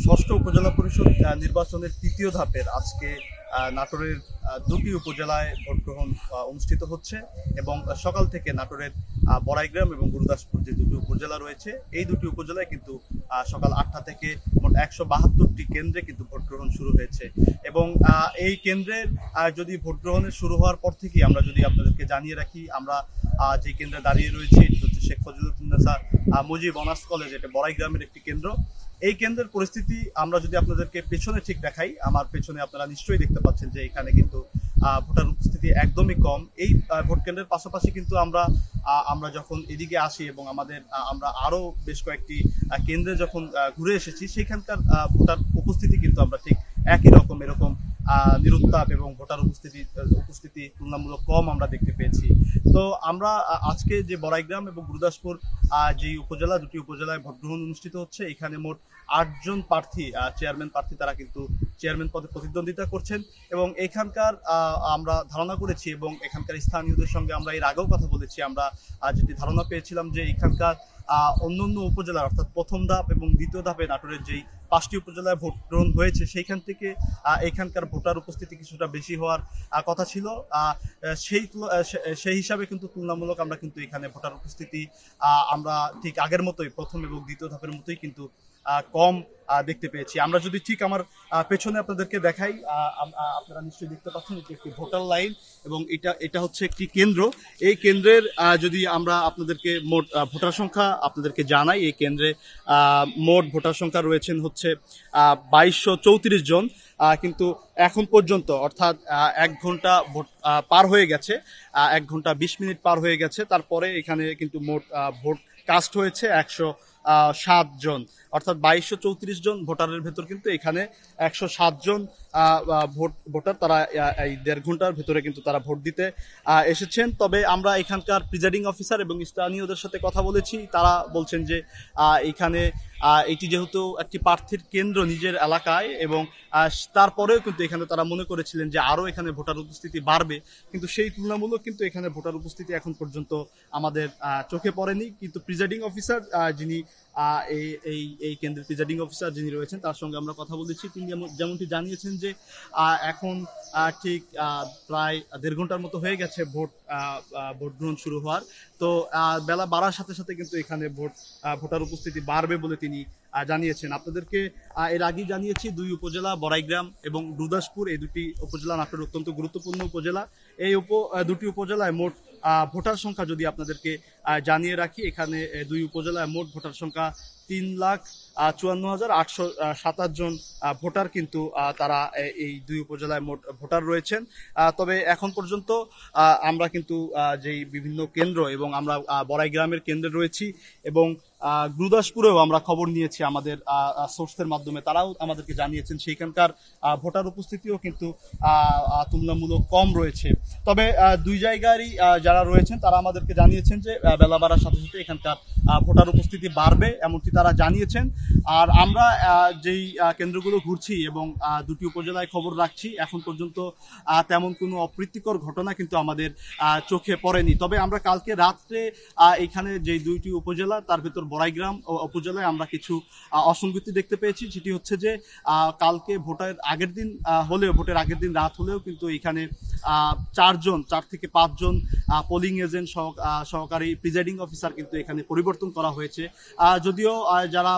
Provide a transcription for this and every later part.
ষষ্ঠ উপজেলা পরিষদ নির্বাচনের তৃতীয় ধাপের আজকে নাটোরের দুটি উপজেলায় ভোট গ্রহণ অনুষ্ঠিত হচ্ছে এবং সকাল থেকে নাটোরের বড়াইগ্রাম এবং গুরুদাসপুর যে দুটি উপজেলা রয়েছে এই দুটি উপজেলায় কিন্তু সকাল 8টা থেকে মোট 172টি কেন্দ্রে কিন্তু ভোট গ্রহণ শুরু হয়েছে এবং এই কেন্দ্রের যদি ভোট গ্রহণের শুরু হওয়ার পর থেকেই আমরা যদি আপনাদেরকে জানিয়ে রাখি, আমরা যে কেন্দ্রে দাঁড়িয়ে রয়েছি এটি হচ্ছে শেখ ফজিলুন্নেসা মুজিব অনার্স কলেজ, এটা বড়াইগ্রামের একটি কেন্দ্র। এই কেন্দ্রের পরিস্থিতি আমরা যদি আপনাদেরকে পেছনে ঠিক দেখাই, আমার পেছনে আপনারা নিশ্চয়ই দেখতে পাচ্ছেন যে এখানে কিন্তু ভোটার উপস্থিতি একদমই কম। এই ভোট কেন্দ্রের পাশাপাশি কিন্তু আমরা যখন এদিকে আসি এবং আমরা আরো বেশ কয়েকটি কেন্দ্রে যখন ঘুরে এসেছি, সেখানকার ভোটার উপস্থিতি কিন্তু আমরা ঠিক একই রকম এরকম নিরুত্তাপ এবং ভোটার উপস্থিতি তুলনামূলক কম আমরা দেখতে পেয়েছি। তো আমরা আজকে যে বড়াইগ্রাম এবং গুরুদাসপুর যে দুটি উপজেলায় ভোট গ্রহণ অনুষ্ঠিত হচ্ছে, এখানে মোট 8জন প্রার্থী, চেয়ারম্যান প্রার্থী, তারা কিন্তু চেয়ারম্যান পদে প্রতিদ্বন্দ্বিতা করছেন এবং এখানকার আমরা ধারণা করেছি এবং এখানকার স্থানীয়দের সঙ্গে আমরা এর আগেও কথা বলেছি, আমরা যেটি ধারণা পেয়েছিলাম যে এখানকার অন্যান্য উপজেলা অর্থাৎ প্রথম ধাপ এবং দ্বিতীয় ধাপে নাটোরের যেই 5টি উপজেলায় ভোট গ্রহণ হয়েছে সেইখান থেকে এখানকার ভোটার উপস্থিতি কিছুটা বেশি হওয়ার কথা ছিল। সেই হিসাবে কিন্তু তুলনামূলক আমরা কিন্তু এখানে ভোটার উপস্থিতি আমরা ঠিক আগের মতোই প্রথম এবং দ্বিতীয় ধাপের মতোই কিন্তু কম দেখতে পেয়েছি। আমরা যদি ঠিক আমার পেছনে আপনাদেরকে দেখাই, আপনারা নিশ্চয়ই দেখতে পাচ্ছেন এটি একটি ভোটার লাইন এবং এটা হচ্ছে একটি কেন্দ্র। এই কেন্দ্রের যদি আমরা আপনাদেরকে মোট ভোটার সংখ্যা আপনাদেরকে জানাই, এই কেন্দ্রে মোট ভোটার সংখ্যা রয়েছেন হচ্ছে 2234 জন, কিন্তু এখন পর্যন্ত অর্থাৎ 1 ঘন্টা ভোট পার হয়ে গেছে, 1 ঘন্টা 20 মিনিট পার হয়ে গেছে, তারপরে এখানে কিন্তু মোট ভোট কাস্ট হয়েছে 107 জন, অর্থাৎ 2234 জন ভোটারের ভেতর কিন্তু এখানে 107 জন ভোটার তারা এই 1.5 ঘন্টার ভেতরে কিন্তু তারা ভোট দিতে এসেছেন। তবে আমরা এখানকার প্রিজাইডিং অফিসার এবং স্থানীয়দের সাথে কথা বলেছি, তারা বলছেন যে এখানে এটি যেহেতু একটি প্রার্থীর কেন্দ্র নিজের এলাকায় এবং তারপরেও কিন্তু এখানে তারা মনে করেছিলেন যে আরও এখানে ভোটার উপস্থিতি বাড়বে, কিন্তু সেই তুলনামূলক কিন্তু এখানে ভোটার উপস্থিতি এখন পর্যন্ত আমাদের চোখে পড়েনি। কিন্তু প্রিজাইডিং অফিসার যিনি এই কেন্দ্রের প্রিজাইডিং অফিসার যিনি রয়েছেন তার সঙ্গে আমরা কথা বলেছি, তিনি যেমনটি জানিয়েছেন যে এখন ঠিক প্রায় 1.5 ঘন্টার মতো হয়ে গেছে ভোট গ্রহণ শুরু হওয়ার। তো বেলা বাড়ার সাথে সাথে কিন্তু এখানে ভোটার উপস্থিতি বাড়বে বলে তিনি জানিয়েছেন। আপনাদেরকে এর আগেই জানিয়েছি, দুই উপজেলা বড়াইগ্রাম এবং গুরুদাসপুর, এই দুটি উপজেলা নাটোরের অত্যন্ত গুরুত্বপূর্ণ উপজেলা। এই দুটি উপজেলায় মোট ভোটার সংখ্যা যদি আপনাদেরকে জানিয়ে রাখি, এখানে দুই উপজেলায় মোট ভোটার সংখ্যা 3,54,827 জন ভোটার কিন্তু তারা এই দুই উপজেলায় মোট ভোটার রয়েছেন। তবে এখন পর্যন্ত আমরা কিন্তু যেই বিভিন্ন কেন্দ্র এবং আমরা বড়াইগ্রামের কেন্দ্রে রয়েছি এবং গুরুদাসপুরেও আমরা খবর নিয়েছি আমাদের সোর্সের মাধ্যমে, তারাও আমাদেরকে জানিয়েছেন সেইখানকার ভোটার উপস্থিতিও কিন্তু তুলনামূলক কম রয়েছে। তবে দুই জায়গারই যারা রয়েছেন তারা আমাদেরকে জানিয়েছেন যে বেলা বাড়ার সাথে সাথে এখানকার ভোটার উপস্থিতি বাড়বে, এমনকি তারা জানিয়েছেন। আর আমরা যেই কেন্দ্রগুলো ঘুরছি এবং দুটি উপজেলায় খবর রাখছি, এখন পর্যন্ত তেমন কোনো অপ্রীতিকর ঘটনা কিন্তু আমাদের চোখে পড়েনি। তবে আমরা কালকে রাত্রে এখানে যে দুইটি উপজেলা তার ভিতর বড়াইগ্রাম উপজেলায় আমরা কিছু অসঙ্গতি দেখতে পেয়েছি, যেটি হচ্ছে যে কালকে ভোটের আগের দিন রাত হলেও কিন্তু এখানে 4 থেকে 5 জন পোলিং এজেন্ট সহকারী প্রিজাইডিং অফিসার কিন্তু এখানে পরিবর্তন করা হয়েছে। যদিও যারা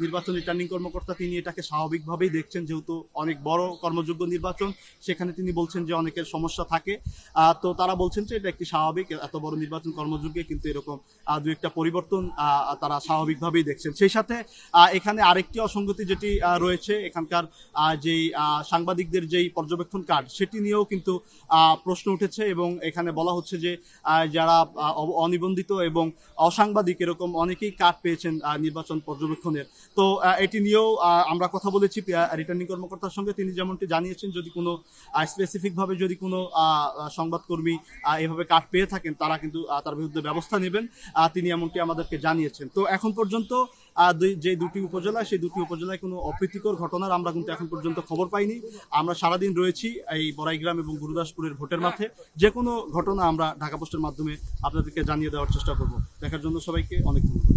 নির্বাচন রিটার্নিং কর্মকর্তা তিনি এটাকে স্বাভাবিকভাবেই দেখছেন, যেহেতু অনেক বড় কর্মযোগ্য নির্বাচন, সেখানে তিনি বলছেন যে অনেকের সমস্যা থাকে, তো তারা বলছেন যে এটা একটি স্বাভাবিক, এত বড় নির্বাচন কর্মযোগ্যে কিন্তু এরকম দু একটা পরিবর্তন তারা স্বাভাবিকভাবেই দেখছেন। সেই সাথে এখানে আরেকটি অসঙ্গতি যেটি রয়েছে, এখানকার যেই সাংবাদিকদের যেই পর্যবেক্ষণ কার্ড সেটি নিয়েও কিন্তু প্রশ্ন উঠেছে এবং এখানে বলা হচ্ছে যে যারা অনিবন্ধিত এবং অসাংবাদিক এরকম অনেকেই কার্ড পেয়েছেন নির্বাচন পর্যবেক্ষণের। তো এটি নিয়েও আমরা কথা বলেছি রিটার্নিং কর্মকর্তার সঙ্গে, তিনি যেমনটি জানিয়েছেন যদি কোনো স্পেসিফিকভাবে যদি কোনো সংবাদকর্মী এভাবে কার্ড পেয়ে থাকেন তারা কিন্তু তার বিরুদ্ধে ব্যবস্থা নেবেন, তিনি এমনটি আমাদেরকে জানিয়েছেন। তো এখন পর্যন্ত যে দুটি উপজেলা সেই দুটি উপজেলায় কোনো অপ্রীতিকর ঘটনার আমরা কিন্তু এখন পর্যন্ত খবর পাইনি। আমরা সারাদিন রয়েছি এই বড়াইগ্রাম এবং গুরুদাসপুরের ভোটের মাঠে, যে কোনো ঘটনা আমরা ঢাকা পোস্টের মাধ্যমে আপনাদেরকে জানিয়ে দেওয়ার চেষ্টা করব। দেখার জন্য সবাইকে অনেক ধন্যবাদ।